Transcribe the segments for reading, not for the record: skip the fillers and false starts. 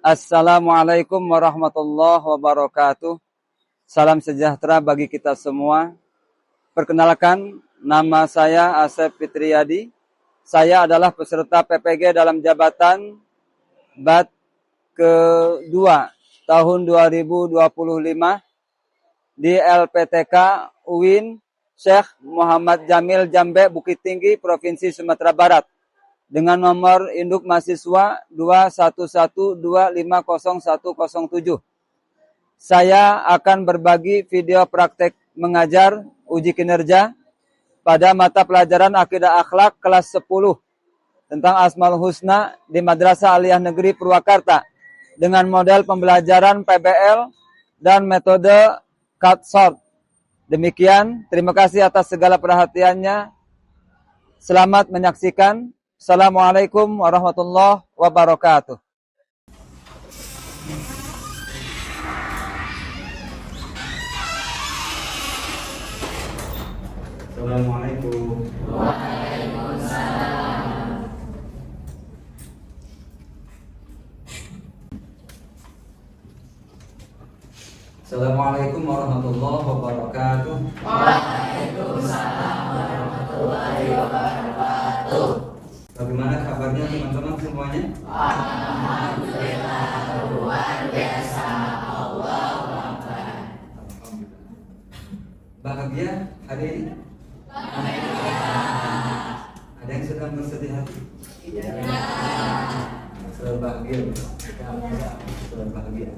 Assalamualaikum warahmatullahi wabarakatuh. Salam sejahtera bagi kita semua. Perkenalkan, nama saya Asep Fitriyadi. Saya adalah peserta PPG dalam jabatan BAT kedua tahun 2025 di LPTK UIN Syekh Muhammad Jamil Jambe Bukit Tinggi, Provinsi Sumatera Barat, dengan nomor induk mahasiswa 211250107. Saya akan berbagi video praktek mengajar uji kinerja pada mata pelajaran Akidah Akhlak kelas 10 tentang Asmaul Husna di Madrasah Aliyah Negeri Purwakarta dengan model pembelajaran PBL dan metode cut-short. Demikian, terima kasih atas segala perhatiannya. Selamat menyaksikan. Assalamualaikum warahmatullahi wabarakatuh. Assalamualaikum. Waalaikumsalam. Assalamualaikum warahmatullahi wabarakatuh. Waalaikumsalam warahmatullahi wabarakatuh. Bagaimana kabarnya teman-teman semuanya? Alhamdulillah, luar biasa. Allahu Akbar. Bahagia hari ini? Ada yang sedang bersedih hati? Selalu bahagia. Selalu bahagia.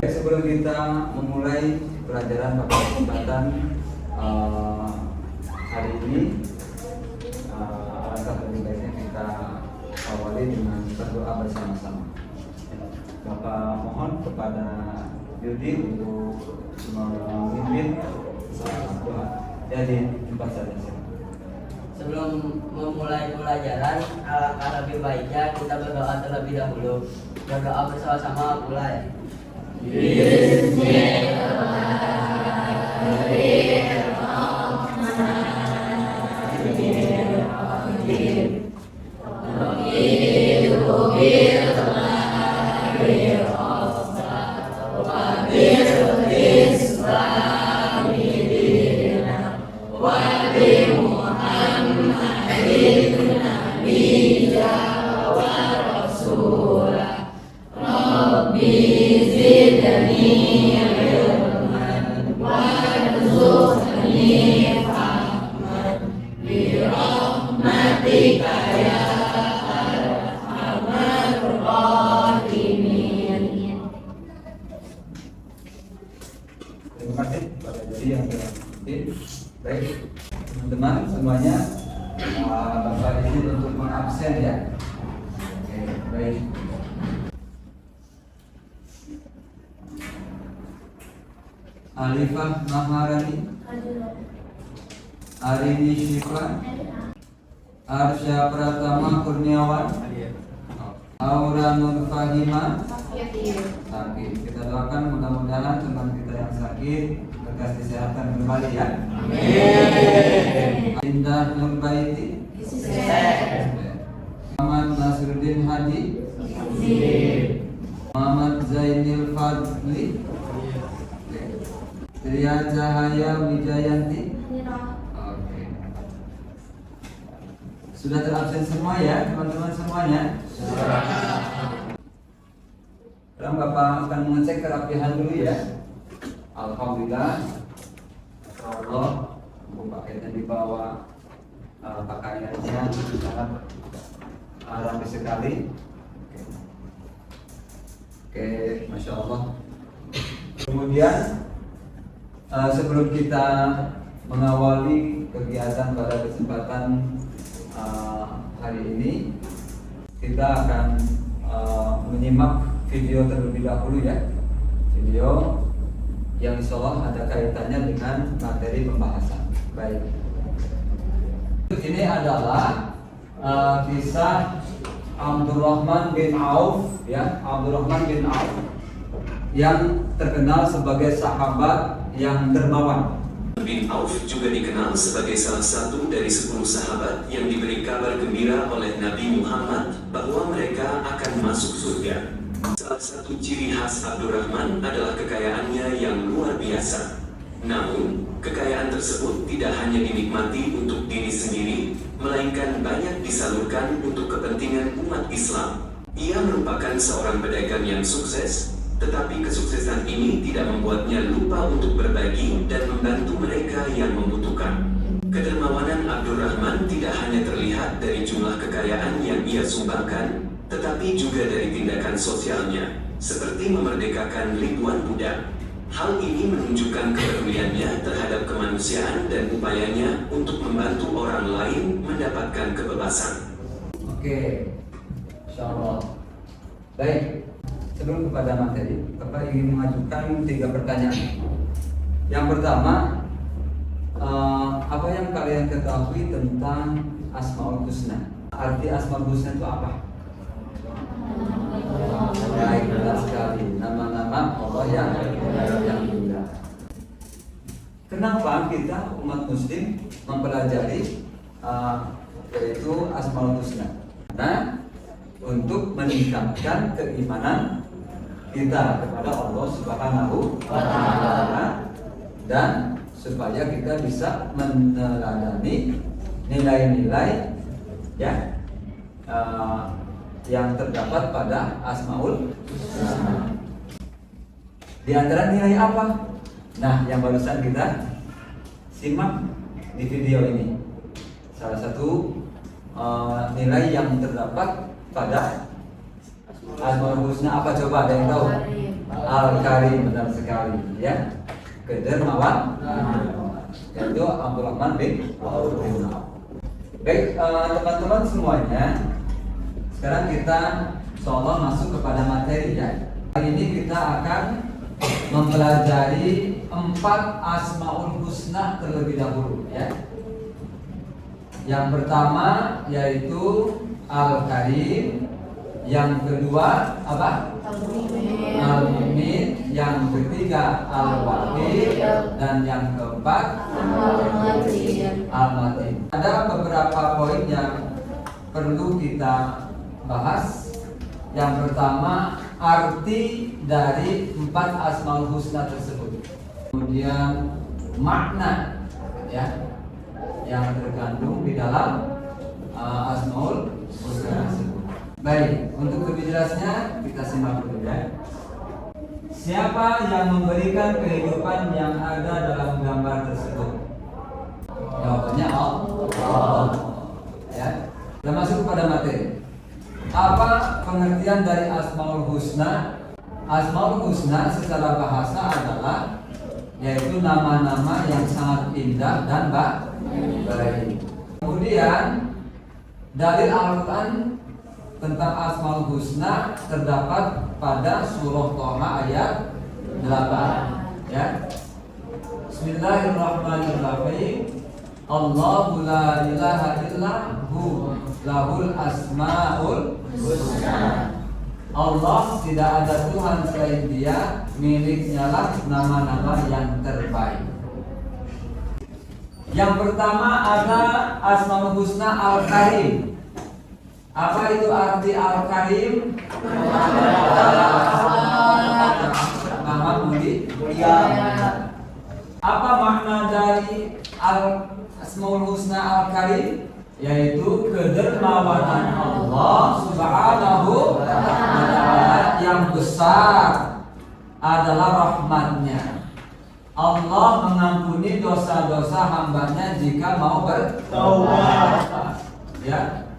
Sebelum kita memulai pelajaran pada kesempatan hari ini, alangkah lebih baiknya kita awali dengan berdoa bersama-sama. Bapak mohon kepada Yudi untuk memimpin doa. Jadi tempat saja. Sebelum memulai pelajaran, alangkah lebih baiknya kita berdoa terlebih dahulu. Berdoa bersama-sama mulai. Terima kasih kepada Jadi yang berhasil. Baik, teman-teman semuanya, Bapak izin untuk mengabsen ya. Oke, baik. Alifah Maharani, Arini Syifa, Arsya Pratama Kurniawan, Aura Nur Fahima sakit. Kita doakan mudah-mudahan teman kita yang sakit lekas kesehatan kembali ya. Amin. Indah Nur Baiti, Muhammad Nasruddin Hadi, Muhammad Zainil Fadli, Tria Cahaya Wijayanti. Oke. Sudah terabsen semua ya teman-teman semuanya? Sekarang Bapak akan mengecek kerapihan dulu ya. Alhamdulillah, Allah, pakainya dibawa, pakaiannya sangat rapi sekali. Oke, masya Allah. Kemudian sebelum kita mengawali kegiatan pada kesempatan hari ini, kita akan menyimak video terlebih dahulu ya. Video yang insya Allah ada kaitannya dengan materi pembahasan. Baik. Ini adalah kisah Abdurrahman bin Auf ya, Abdurrahman bin Auf yang terkenal sebagai sahabat yang dermawan. bin Auf juga dikenal sebagai salah satu dari 10 sahabat yang diberi kabar gembira oleh Nabi Muhammad bahwa mereka akan masuk surga. Salah satu ciri khas Abdurrahman adalah kekayaannya yang luar biasa. Namun, kekayaan tersebut tidak hanya dinikmati untuk diri sendiri, melainkan banyak disalurkan untuk kepentingan umat Islam. Ia merupakan seorang pedagang yang sukses, tetapi kesuksesan ini tidak membuatnya lupa untuk berbagi dan membantu mereka yang membutuhkan. Kedermawanan Abdurrahman tidak hanya terlihat dari jumlah kekayaan yang ia sumbangkan, tetapi juga dari tindakan sosialnya, seperti memerdekakan ribuan budak. Hal ini menunjukkan kepeduliannya terhadap kemanusiaan dan upayanya untuk membantu orang lain mendapatkan kebebasan. Oke, insyaallah. Baik. Sebelum kepada materi, Bapak ingin mengajukan 3 pertanyaan. Yang pertama, apa yang kalian ketahui tentang Asmaul Husna? Arti Asmaul Husna itu apa? Baik, benar sekali. Nama-nama Allah yang indah. Kenapa kita umat Muslim mempelajari yaitu Asmaul Husna? Nah, untuk meningkatkan keimanan kita kepada Allah Subhanahu wa Ta'ala, dan supaya kita bisa meneladani nilai-nilai ya yang terdapat pada Asmaul Husna. Di antara nilai apa? Nah, yang barusan kita simak di video ini, salah satu nilai yang terdapat pada Asmaul Husna apa coba, ada yang tahu? Al-Karim, benar sekali ya. Kedermawan, yaitu Abdurrahman bin Auf. Baik, teman-teman semuanya, sekarang kita insyaallah masuk kepada materi ya. Hari ini kita akan mempelajari 4 Asmaul Husna terlebih dahulu ya. Yang pertama yaitu Al-Karim, yang kedua apa? Al-Mu'min, yang ketiga Al-Wahid, dan yang keempat Al-Matin. Ada beberapa poin yang perlu kita bahas. Yang pertama, arti dari 4 Asmaul Husna tersebut. Kemudian makna ya yang terkandung di dalam Asmaul Husna tersebut. Baik, untuk lebih jelasnya kita simak dulu ya. Siapa yang memberikan kehidupan yang ada dalam gambar tersebut? Jawabannya Allah. Ya. Kita masuk kepada materi. Apa pengertian dari Asmaul Husna? Asmaul Husna secara bahasa adalah yaitu nama-nama yang sangat indah dan baik. Kemudian dalil Al-Quran tentang Asmaul Husna terdapat pada surah Thaha ayat 8 ya. Bismillahirrahmanirrahim. Allahu la ilaha illa hu lahul asmaul husna. Allah tidak ada Tuhan selain Dia, miliknya lah nama-nama yang terbaik. Yang pertama ada Asmaul Husna Al-Karim. Apa itu arti Al-Karim? Nama mulia. Apa makna dari Asmaul Husna Al-Karim? Yaitu kedermawanan Allah Subhanahu wa Ta'ala yang besar adalah rahmatnya. Allah mengampuni dosa-dosa hambanya jika mau bertaubat. Ya.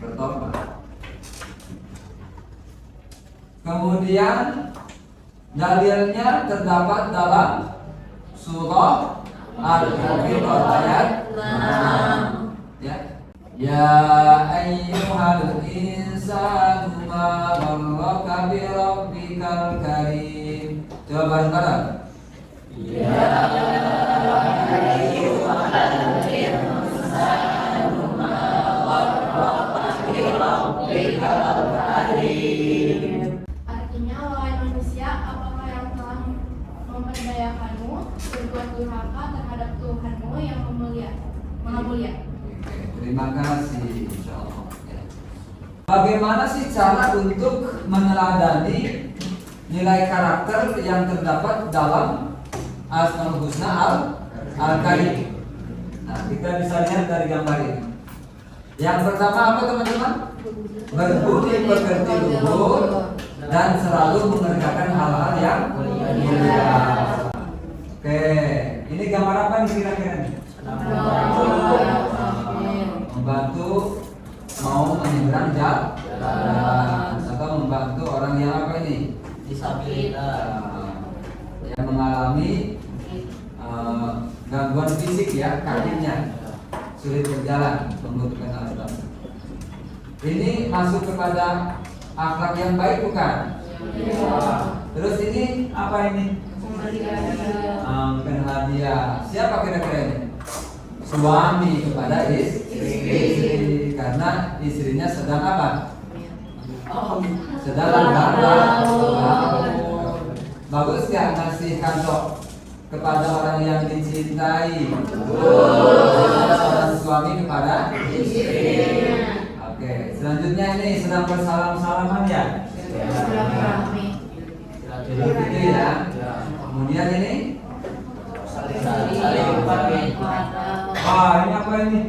Bertobat. Kemudian dalilnya terdapat dalam surah Al-Baqarah ayat 6. Ya ayyuhal insanu ma gharraka bi rabbikal karim. Coba bareng-bareng. Ya ayyuhal insanu ma gharraka bi rabbikal karim. Artinya, wahai manusia, apakah yang telah memperdayakanmu berbuat durhaka terhadap Terima kasih, insyaallah. Ya. Bagaimana sih cara untuk meneladani nilai karakter yang terdapat dalam Asmaul Husna Al-Karim? Nah, kita bisa lihat dari gambar ini. Yang pertama apa teman-teman? Berbudi pekerti luhur dan selalu mengerjakan hal-hal yang mulia. Oke, ini gambar apa nih kira-kira nih? Membantu mau menyeberang jalan atau membantu orang yang apa ini? Disabilitas. Yang mengalami gangguan fisik ya, kakinya sulit berjalan, membutuhkan alat. Ini masuk kepada akhlak yang baik bukan? Terus ini apa ini? Bukan hadiah. Siapa kira-kira ini? Suami kepada istri, karena istrinya sedang apa? Sedang bagus nggak ngasih kantor kepada orang yang dicintai? Seorang suami kepada istri. Oke, selanjutnya ini sedang bersalam-salaman ya. Gitu ya. Kemudian ini Saling pakai. ini apa ini?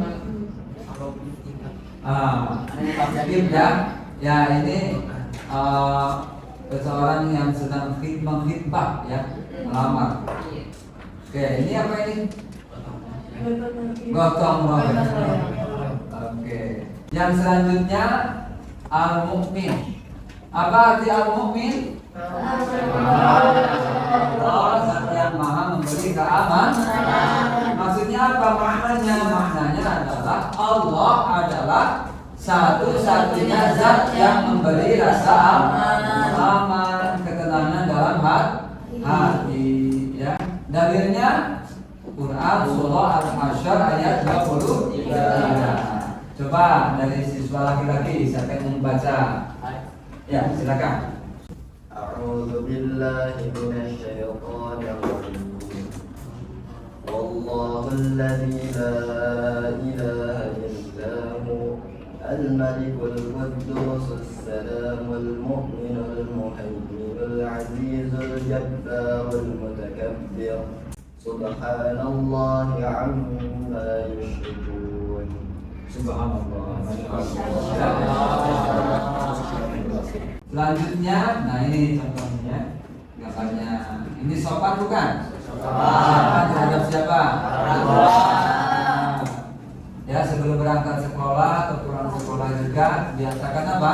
Ini ya. Ya ini seseorang yang sedang menghitbah ya, melamar. Oke, ini apa ini? Gotong royong. Oke. Yang selanjutnya al-mu'min. Apa arti al-mu'min? Allah yang maha memberi keamanan. Maksudnya apa maknanya? Maknanya adalah Allah adalah satu-satunya zat yang memberi rasa aman, ketenangan dalam hati. Ya. Dalilnya Quran surah Al-Hasyr ayat 23. Coba dari siswa laki-laki siapa yang membaca? Ya, silakan. A'udzu billahi minasy syaithanir rajim. Wallahu alladzi la ilaha illa hu al-malikul quddus as-salamul mu'minul muhaiminul azizul jabbarul mutakabbir. Subhanallahi 'amma yushrikun. Subhanallah. Selanjutnya, nah ini contohnya gambarnya. Ini sopan bukan? Sopan terhadap siapa? Ya, sebelum berangkat sekolah atau pulang sekolah juga biasakan apa?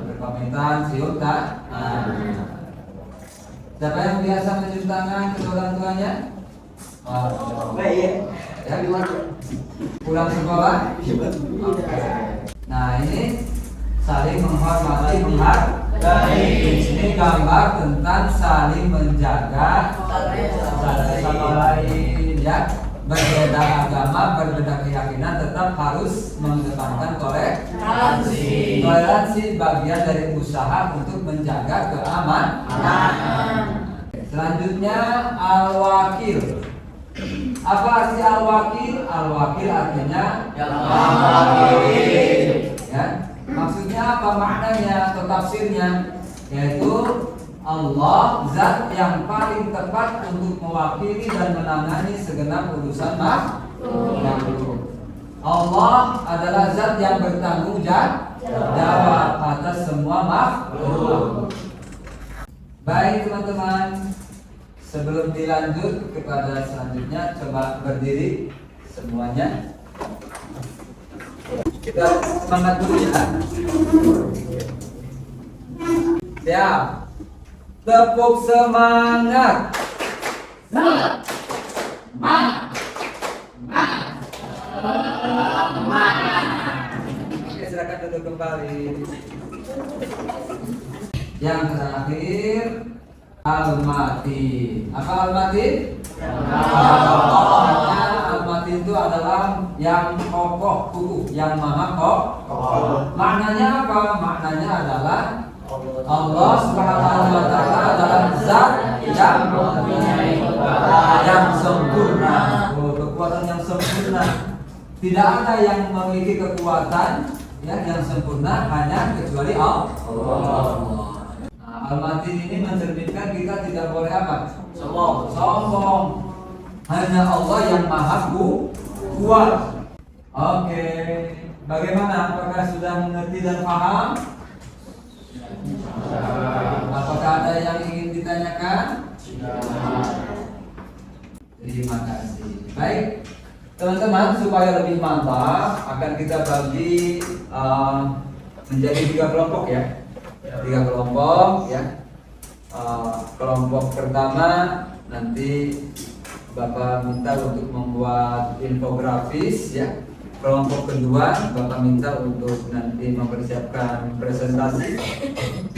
Berpamitan, cium tak? Siapa yang biasa mencuci tangan ke orang tuanya? Ya, pulang sekolah. Nah ini saling menghormati, menghargai. Ini gambar tentang saling menjaga satu sama lain. Ya, berbeda agama, berbeda keyakinan, tetap harus mengedepankan toleransi. Toleransi bagian dari usaha untuk menjaga keamanan. Selanjutnya al-wakil. Apa arti al-wakil? Al-wakil artinya yang mewakili. Ya, maksudnya apa maknanya atau tafsirnya? Yaitu Allah zat yang paling tepat untuk mewakili dan menangani segenap urusan makhluk. Allah adalah zat yang bertanggung jawab atas semua makhluk. Baik teman-teman, sebelum dilanjut kepada selanjutnya, coba berdiri semuanya. Kita semangat dulu ya. Siap. Tepuk semangat. Oke, silakan duduk kembali. Yang terakhir al-mati. Apa al-mati? Al-mati itu adalah yang kokoh, kukuh, yang maha kokoh. Maknanya apa? Maknanya adalah Allah Subhanahu wa taala adalah zat yang sempurna. Kekuatan yang sempurna. Tidak ada yang memiliki kekuatan yang sempurna hanya kecuali Allah. Nah, Al-Matin ini mencerminkan kita tidak boleh apa? Sombong. Hanya Allah yang maha kuat. Oke. Bagaimana? Apakah sudah mengerti dan paham? Apakah ada yang ingin ditanyakan? Terima kasih. Baik, teman-teman, supaya lebih mantap akan kita bagi menjadi 3 kelompok ya. 3 kelompok ya. Kelompok pertama nanti Bapak minta untuk membuat infografis ya. Kelompok kedua Bapak minta untuk nanti mempersiapkan presentasi.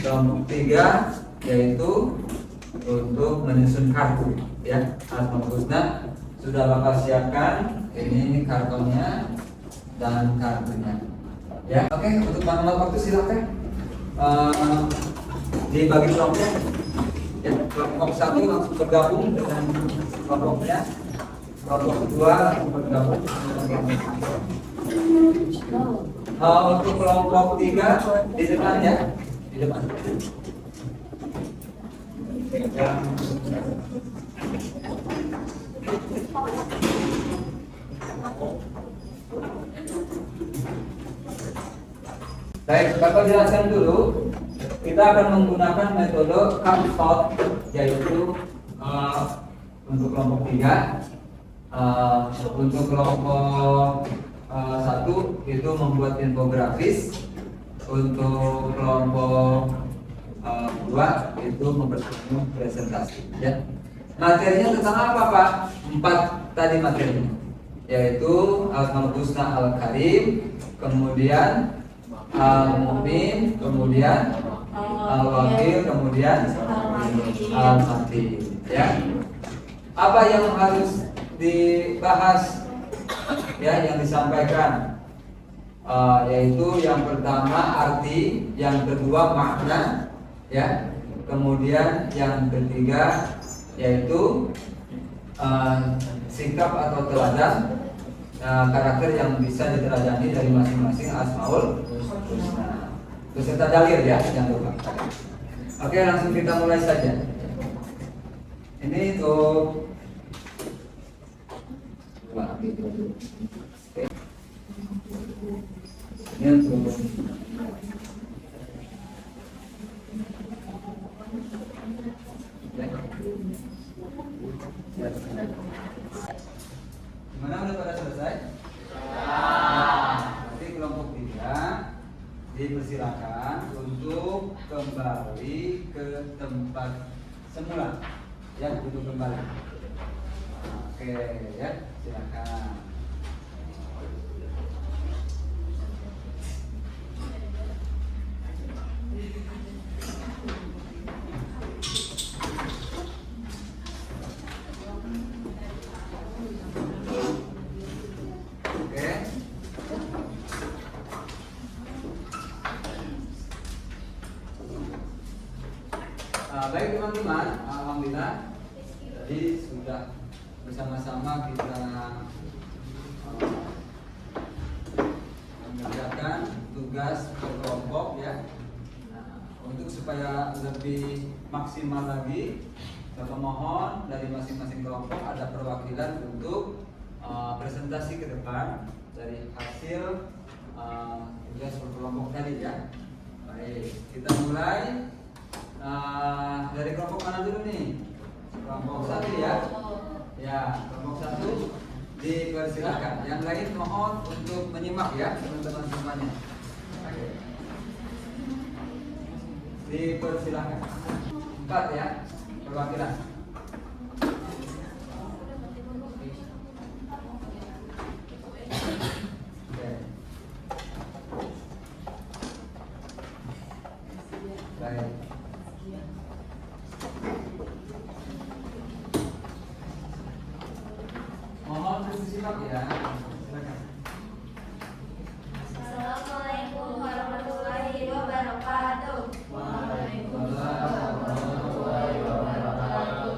Kelompok 3 yaitu untuk menyusun kartu ya. Asmaul Husna sudah Bapak siapkan, ini kartonnya dan kartunya ya. Oke, untuk pengamat waktu silakan dibagi kelompok ya. Kelompok 1 langsung bergabung dengan kelompoknya, kelompok 2 langsung bergabung dengan untuk kelompok 3 di depan ya, di depan ya. Baik, Bapak jelaskan dulu. Kita akan menggunakan metode CAPSTOT, yaitu untuk kelompok 3. Untuk kelompok 1 itu membuat infografis. Untuk kelompok 2 itu mempersiapkan presentasi ya. Materinya tentang apa Pak? 4 tadi materinya, yaitu Asmaul Husna Al-Karim, kemudian Al-Mu'min, kemudian Al-Wakil, kemudian Al-Matin ya. Apa yang harus dibahas ya, yang disampaikan yaitu yang pertama arti, yang kedua makna ya, kemudian yang ketiga yaitu sikap atau teladan, karakter yang bisa diteladani dari masing-masing Asmaul Husna beserta dalil ya, jangan lupa. Oke, langsung kita mulai saja. Ini untuk ini untuk gimana, udah pada selesai? Nanti kelompok 3 dipersilakan untuk kembali ke tempat semula ya, duduk kembali. Oke ya, silakan. Baik teman-teman, alhamdulillah jadi sudah bersama-sama kita mengerjakan tugas berkelompok ya. Untuk supaya lebih maksimal lagi, Bapak mohon dari masing-masing kelompok ada perwakilan untuk presentasi ke depan dari hasil tugas berkelompok tadi ya. Baik, kita mulai. Dari kelompok mana dulu nih? Kelompok 1 ya. Ya, kelompok 1 dipersilakan. Yang lain mohon untuk menyimak ya, teman-teman semuanya. Dipersilakan. 4 ya, perwakilan. Oke. Baik. Mohon disimak ya. Silakan. Assalamualaikum warahmatullahi wabarakatuh. Waalaikumsalam warahmatullahi wabarakatuh.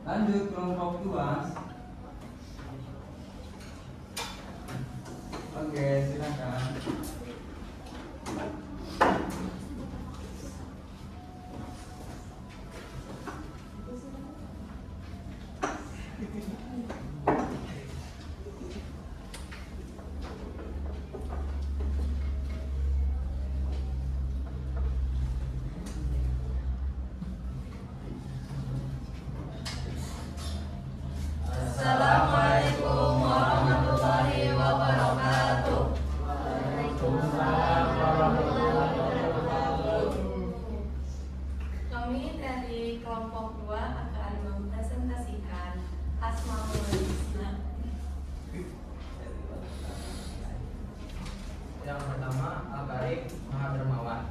Lanjut kelompok 2. Oke, silakan. Assalamualaikum warahmatullahi wabarakatuh. Kami dari kelompok 2 akan mempresentasikan Asmaul Husna. Yang pertama, Al-Karim, Maha Dermawan.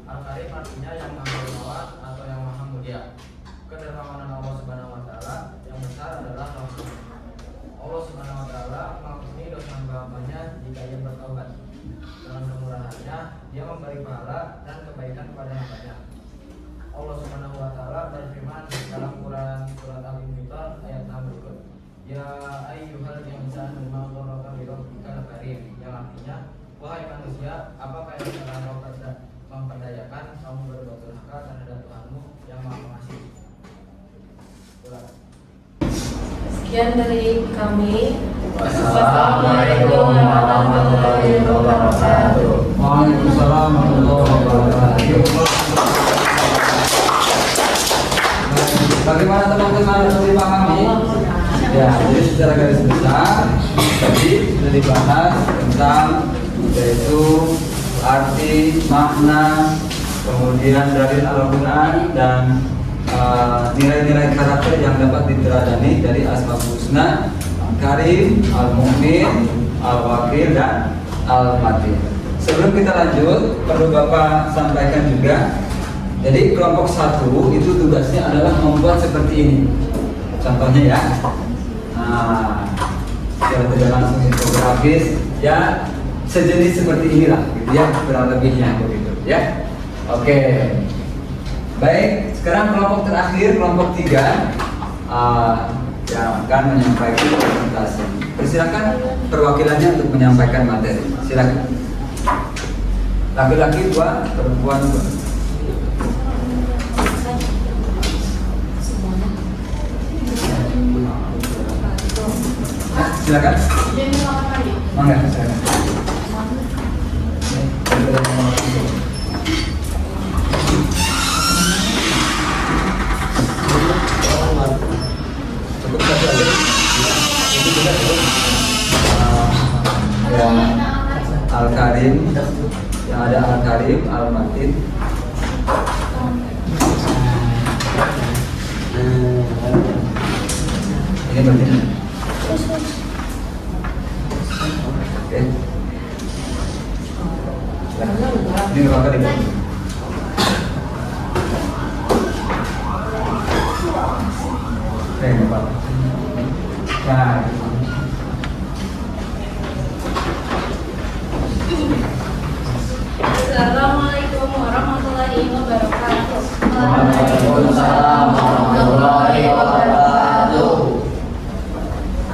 Al-Karim artinya yang Maha Dermawan atau yang Maha Mulia. Kedermawanan Allah Subhanahu wa taala yang besar adalah rahmat. Allah Subhanahu wa taala mengampuni dosa hamba-hambanya jika ia bertaubat. Dengan kemurahannya, Dia memberi pahala dan kebaikan kepada hambanya. Allah Subhanahu wa taala berfirman dalam Quran surat Al-Infitar ayat 6 berikut. Ya ayyuhal insanu ma gharraka bi rabbikal karim, yang artinya, wahai manusia, apakah yang telah kau memperdayakan kamu berbuat durhaka terhadap Tuhanmu yang Maha Pengasih. Sekian dari kami. Wassalamualaikum warahmatullahi wabarakatuh. Waalaikumsalam warahmatullahi wabarakatuh. Bagaimana teman-teman sudah dipahami? Ya, jadi secara garis besar tadi sudah dibahas tentang yaitu arti, makna, kemudian dari Al-Quran dan nilai-nilai karakter yang dapat diteladani dari Asmaul Husna, Karim, Al-Mu'min, Al-Wakil, dan Al-Matin. Sebelum kita lanjut, perlu Bapak sampaikan juga. Jadi kelompok 1 itu tugasnya adalah membuat seperti ini. Contohnya ya. Nah, secara tidak langsung infografis ya sejenis seperti inilah gitu ya, kurang lebihnya begitu ya. Oke. Baik, sekarang kelompok terakhir, kelompok 3 yang akan menyampaikan presentasi. Persilakan perwakilannya untuk menyampaikan materi. Silakan. Laki-laki 2, perempuan 2. Silakan. Mangga, silakan. Cukup satu aja. Ini juga cukup. Ya, Al-Karim, yang ada Al-Karim, Al-Matin. Ini berarti. Oke. Ini berapa di bawah? Oke, Bapak. Nah. Assalamualaikum warahmatullahi wabarakatuh. Waalaikumsalam warahmatullahi wabarakatuh.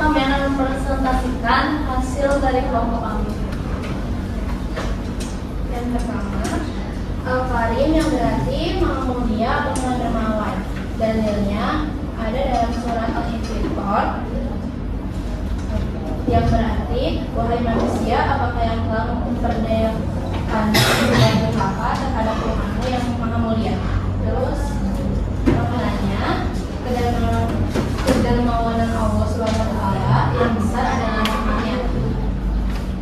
Kami akan mempresentasikan hasil dari kelompok kami. Yang pertama, Al-Karim yang berarti Maha Mulia atau Maha Dermawan. Dalilnya ada dalam surat Al-Infitar yang berarti, wahai manusia, apakah yang telah memperdayakan dan durhaka terhadap Tuhanmu yang Maha Mulia. Terus maknanya, kedermawanan Allah Subhanahu wa taala yang besar adalah rahmatnya.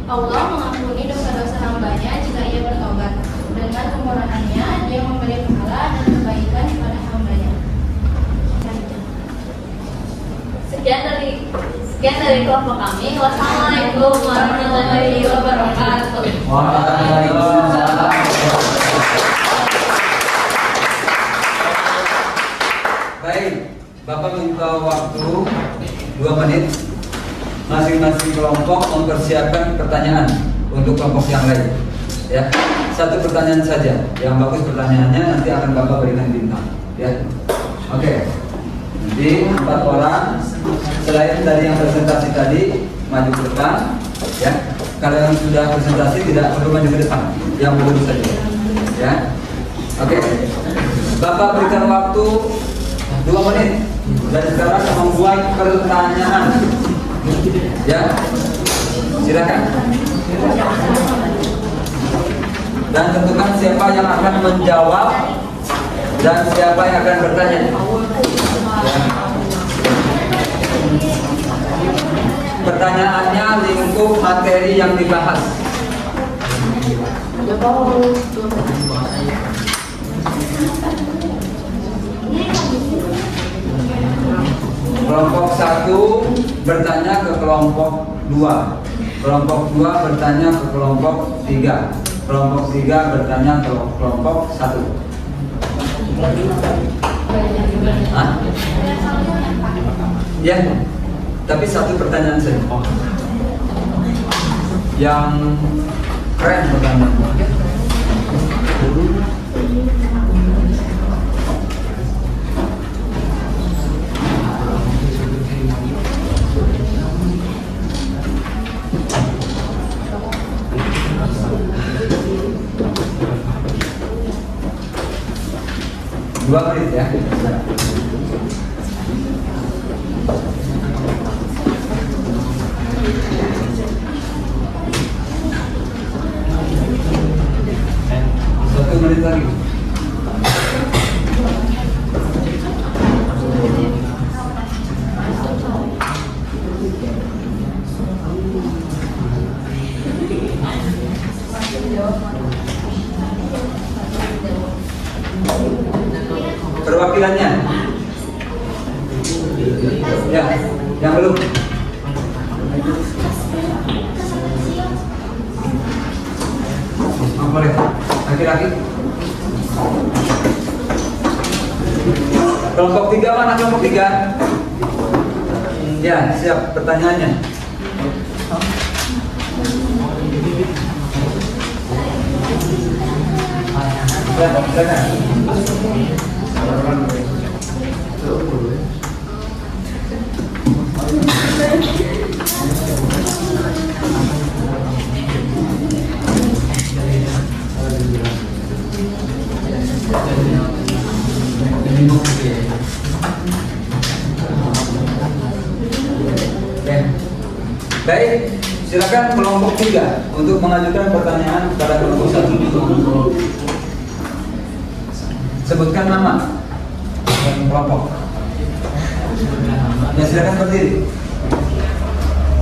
Allah mengampuni dosa-dosa hambanya jika ia bertobat. Dengan kemurahannya, Dia memberi pahala dan kebaikan kepada hambanya. Sekian dari kelompok kami. Wassalamualaikum warahmatullahi wabarakatuh. Waalaikumsalam. Baik, Bapak minta waktu 2 menit. Masing-masing kelompok mempersiapkan pertanyaan untuk kelompok yang lain. Ya, 1 pertanyaan saja. Yang bagus pertanyaannya nanti akan Bapak berikan bintang. Ya, oke. Jadi 4 orang selain dari yang presentasi tadi maju ke depan, ya. Kalau yang sudah presentasi tidak perlu maju ke depan, yang belum saja, ya. Oke. Bapak berikan waktu 2 menit dan sekarang membuat pertanyaan, ya. Silakan. Dan tentukan siapa yang akan menjawab dan siapa yang akan bertanya. Ya. Pertanyaannya lingkup materi yang dibahas. Kelompok 1 bertanya ke kelompok 2. Kelompok 2 bertanya ke kelompok 3. Kelompok 3 bertanya ke kelompok 1. Hah? Ya, tapi 1 pertanyaan saja. Yang keren pertanyaan. Dua menit ya. Satu menit lagi. Perwakilannya, ya, yang belum. Boleh, laki-laki. Kelompok 3 mana kelompok 3? Ya, siap pertanyaannya. Ya, silakan. Baik, silakan kelompok 3 untuk mengajukan pertanyaan kepada kelompok 1. Sebutkan nama dan kelompok. Ya, silakan berdiri.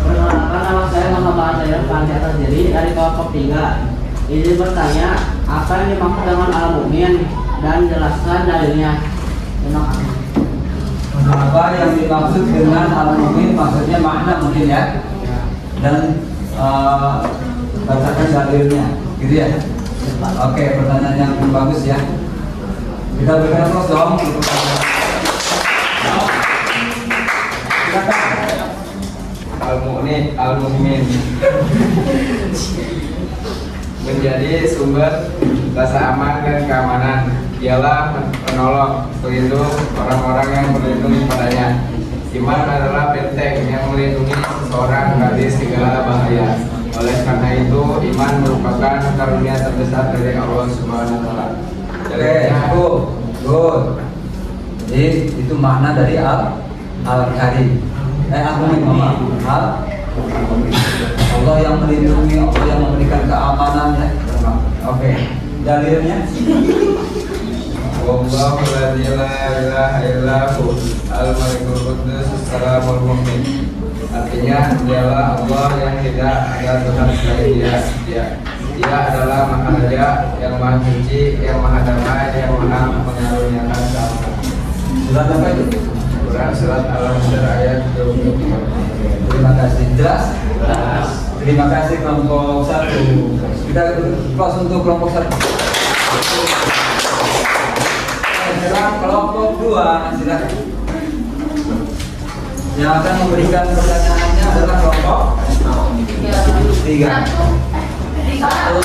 Perkenalkan, nama saya Muhammad Zainal Panjata Jeri dari kelompok 3. Izin bertanya, apa yang dimaksud dengan al-mu'min dan jelaskan dalilnya. Terima kasih. Apa yang dimaksud dengan al-mu'min, maksudnya makna mungkin ya. Dan bacakan dalilnya, gitu ya. Oke, pertanyaan yang bagus ya. Kita berikan terus dong. Al-mu'min menjadi sumber rasa aman dan keamanan. Dialah penolong, pelindung orang-orang yang berlindung padanya. Iman adalah benteng yang melindungi seseorang dari segala bahaya. Oleh karena itu, iman merupakan karunia terbesar dari Allah Subhanahu wa taala. Oke, good. Jadi itu makna dari al-karim. Al-mu'min, Allah yang melindungi, Allah yang memberikan keamanan ya. Oke, dalilnya. Wallahu la ilaha illahu al-malikul quddus salamul mu'min. Artinya dialah Allah yang tidak ada Tuhan selain Dia adalah Maha Raja, yang Maha Suci, yang Maha Damai, yang Maha mengaruniakan keamanan. Surat apa itu? Surat Al-Hasr ayat 24. Terima kasih. Jelas? Terima kasih kelompok 1. Kita close untuk kelompok 1. Sekarang kelompok 2, silakan. Yang akan memberikan pertanyaannya adalah kelompok 3. Ya. Oh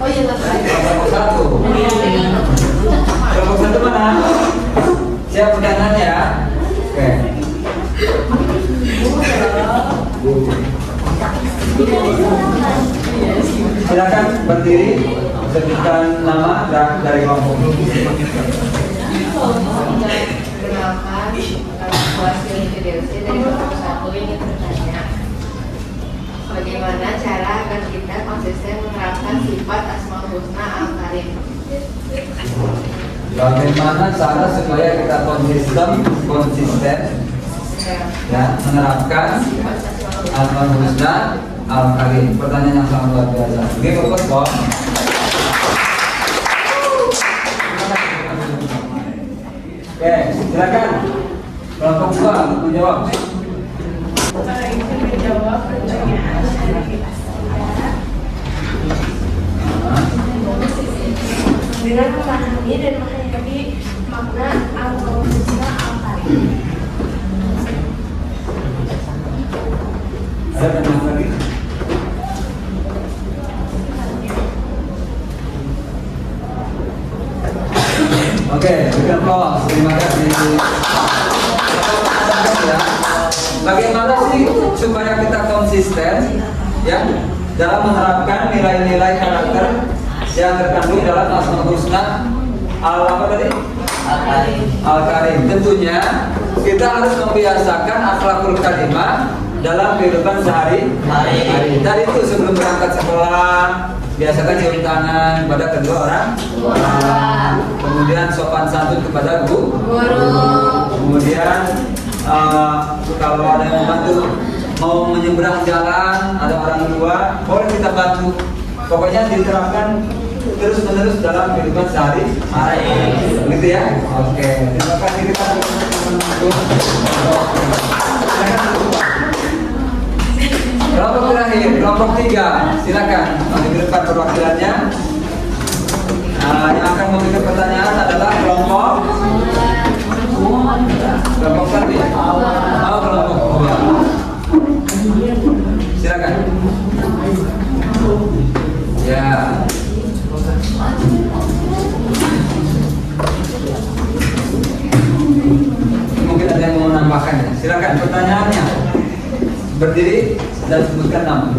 iya, Kelompok 1. Kelompok 1 mana? Siap pertanyaannya? Oke. Silakan berdiri, sebutkan nama dan dari kelompok. Perkenalkan, kami Wasili PDLC dari kelompok 1 ingin bertanya, bagaimana cara agar kita konsisten menerapkan sifat Asmaul Husna Al-Karim? Bagaimana cara supaya kita konsisten ya menerapkan Asmaul Husna Al-Karim? Pertanyaan yang sangat luar biasa. Oke, fokus kok. Oke, silakan. Kelompok 2 untuk menjawab. Saya ingin menjawab pertanyaan dari dengan memahami dan menghayati makna Asmaul Husna Al-Karim. Ada pertanyaan lagi? Oke, berikan aplaus. Terima kasih. Ya. Bagaimana sih supaya kita konsisten ya dalam menerapkan nilai-nilai karakter yang terkandung dalam Asmaul Husna apa tadi? Al-Karim. Tentunya kita harus membiasakan akhlakul karimah dalam kehidupan sehari-hari. Tadi itu sebelum berangkat sekolah biasakan cium tangan kepada kedua orang tua. Kemudian sopan santun kepada guru. Kemudian kalau ada yang membantu mau menyeberang jalan, ada orang tua, boleh kita bantu. Pokoknya diterapkan terus-menerus dalam kehidupan sehari-hari. Begitu ya? Oke. Terima kasih kita kelompok terakhir, kelompok 3. Silakan di depan perwakilannya. Yang akan memberikan pertanyaan adalah kelompok 1 ya? Kelompok 2. Silakan. Ya. Mungkin ada yang mau menambahkan ya. Silakan pertanyaannya. Berdiri dan sebutkan nama.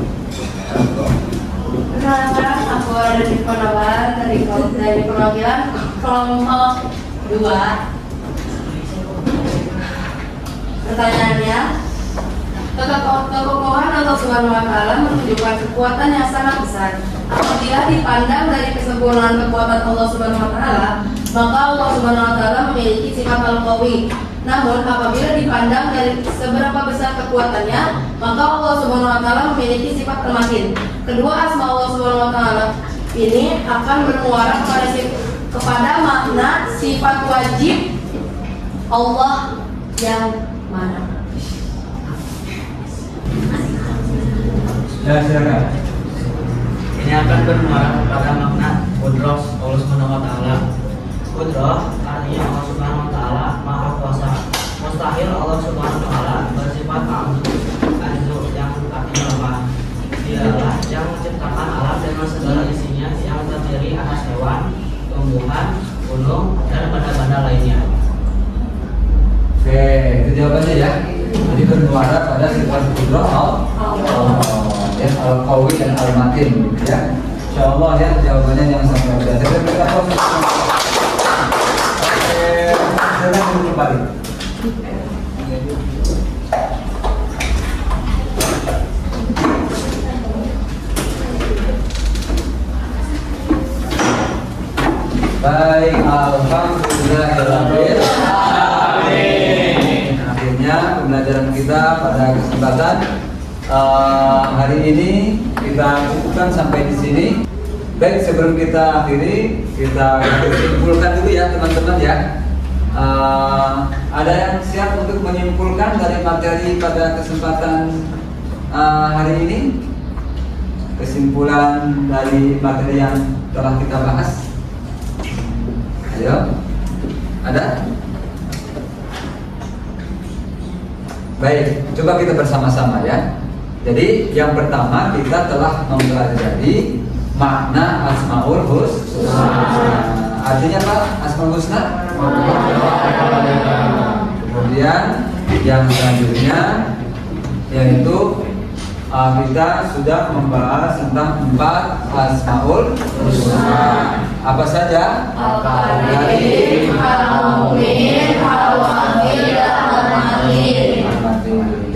Perkenalkan, aku ada di Panawan dari perwakilan kelompok 2. Pertanyaannya, kekokohan Allah Subhanahu wa Ta'ala menunjukkan kekuatan yang sangat besar. Apabila dipandang dari kesempurnaan kekuatan Allah Subhanahu wa Ta'ala, maka Allah Subhanahu wa Ta'ala memiliki sifat al-qawi. Namun apabila dipandang dari seberapa besar kekuatannya, maka Allah Subhanahu wa Ta'ala memiliki sifat al-matin. Kedua asma Allah Subhanahu wa Ta'ala ini akan bermuara kepada makna sifat wajib Allah yang mana? Ya, silakan. Ini akan bermuara pada makna Qudros Allah Subhanahu wa Ta'ala. Qudros artinya Allah Subhanahu wa Ta'ala Maha Kuasa. Mustahil Allah Subhanahu wa Ta'ala bersifat Azu yang artinya lemah. Dialah yang menciptakan alam dengan segala isinya yang terdiri atas hewan, tumbuhan, gunung, dan benda-benda lainnya. Oke, itu jawabannya ya. Jadi bermuara pada sifat Qudros ya, al-qawi dan al-matin ya. Insyaallah ya jawabannya yang sangat biasa. Oke, silakan kembali. Baik, alhamdulillahirabbil alamin. Akhirnya pembelajaran kita pada kesempatan hari ini kita cukupkan sampai di sini. Baik, sebelum kita akhiri, kita simpulkan dulu ya teman-teman ya. Ada yang siap untuk menyimpulkan dari materi pada kesempatan hari ini? Kesimpulan dari materi yang telah kita bahas. Ayo, ada? Baik, coba kita bersama-sama ya. Jadi yang pertama kita telah mempelajari makna Asmaul Husna. Artinya apa? Asmaul Husna Kemudian yang selanjutnya yaitu kita sudah membahas tentang 4 Asmaul Husna. Apa saja? Al-Karim, Al-Mu'min, Al-Wakil, Al-Matin.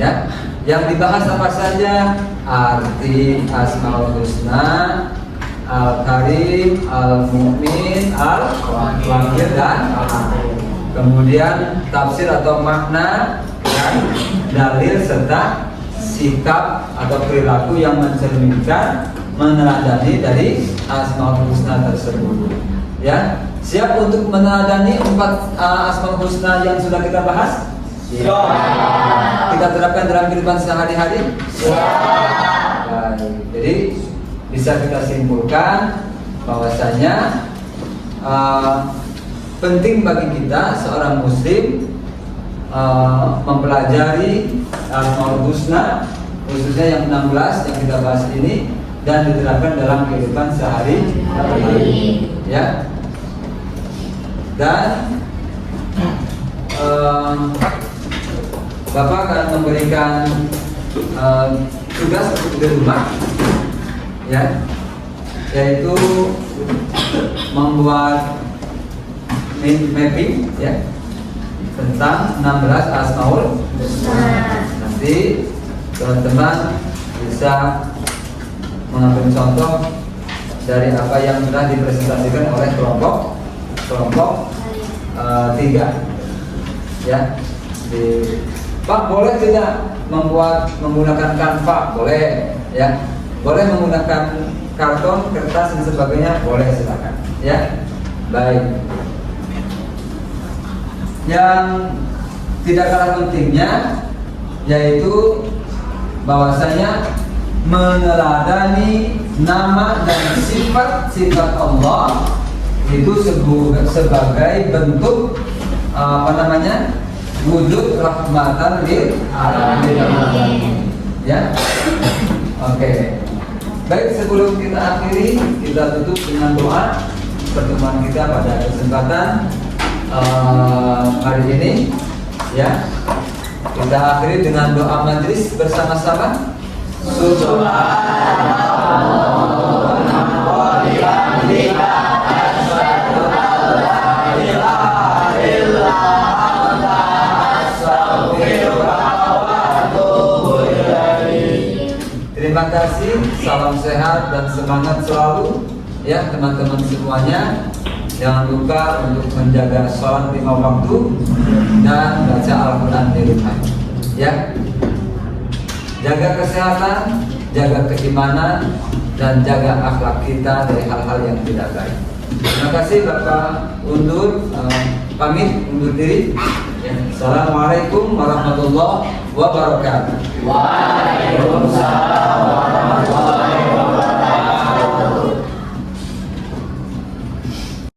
Ya. Yang dibahas apa saja? Arti Asmaul Husna, Al-Karim, Al-Mu'min, Al-Wakil dan Al-Matin. Kemudian tafsir atau makna dan dalil serta sikap atau perilaku yang mencerminkan meneladani dari Asmaul Husna tersebut. Ya, siap untuk meneladani 4 Asmaul Husna yang sudah kita bahas? Siap. Kita terapkan dalam kehidupan sehari-hari? Siap. Baik. Jadi bisa kita simpulkan bahwasanya penting bagi kita seorang muslim mempelajari Asmaul Husna, khususnya yang 16 yang kita bahas ini, dan diterapkan dalam kehidupan sehari-hari. Ya. Dan Bapak akan memberikan tugas untuk di rumah, ya, yaitu membuat mapping, ya, tentang 16 Asmaul Husna. Nanti teman-teman bisa mengambil contoh dari apa yang sudah dipresentasikan oleh kelompok 3. Ya. Pak, boleh tidak menggunakan Canva? Boleh, ya. Boleh menggunakan karton, kertas dan sebagainya? Boleh, silakan. Ya. Baik. Yang tidak kalah pentingnya yaitu bahwasanya meneladani nama dan sifat-sifat Allah itu sebagai bentuk wujud rahmatan lil alamin. Ya. Oke. Baik, sebelum kita akhiri, kita tutup dengan doa pertemuan kita pada kesempatan hari ini, ya. Kita akhiri dengan doa majelis bersama-sama. Terima kasih, salam sehat dan semangat selalu, ya teman-teman semuanya. Jangan lupa untuk menjaga sholat 5 waktu dan baca Al-Quran di rumah. Ya, jaga kesehatan, jaga keimanan, dan jaga akhlak kita dari hal-hal yang tidak baik. Terima kasih Bapak pamit undur diri. Ya. Assalamualaikum warahmatullahi wabarakatuh. Waalaikumsalam.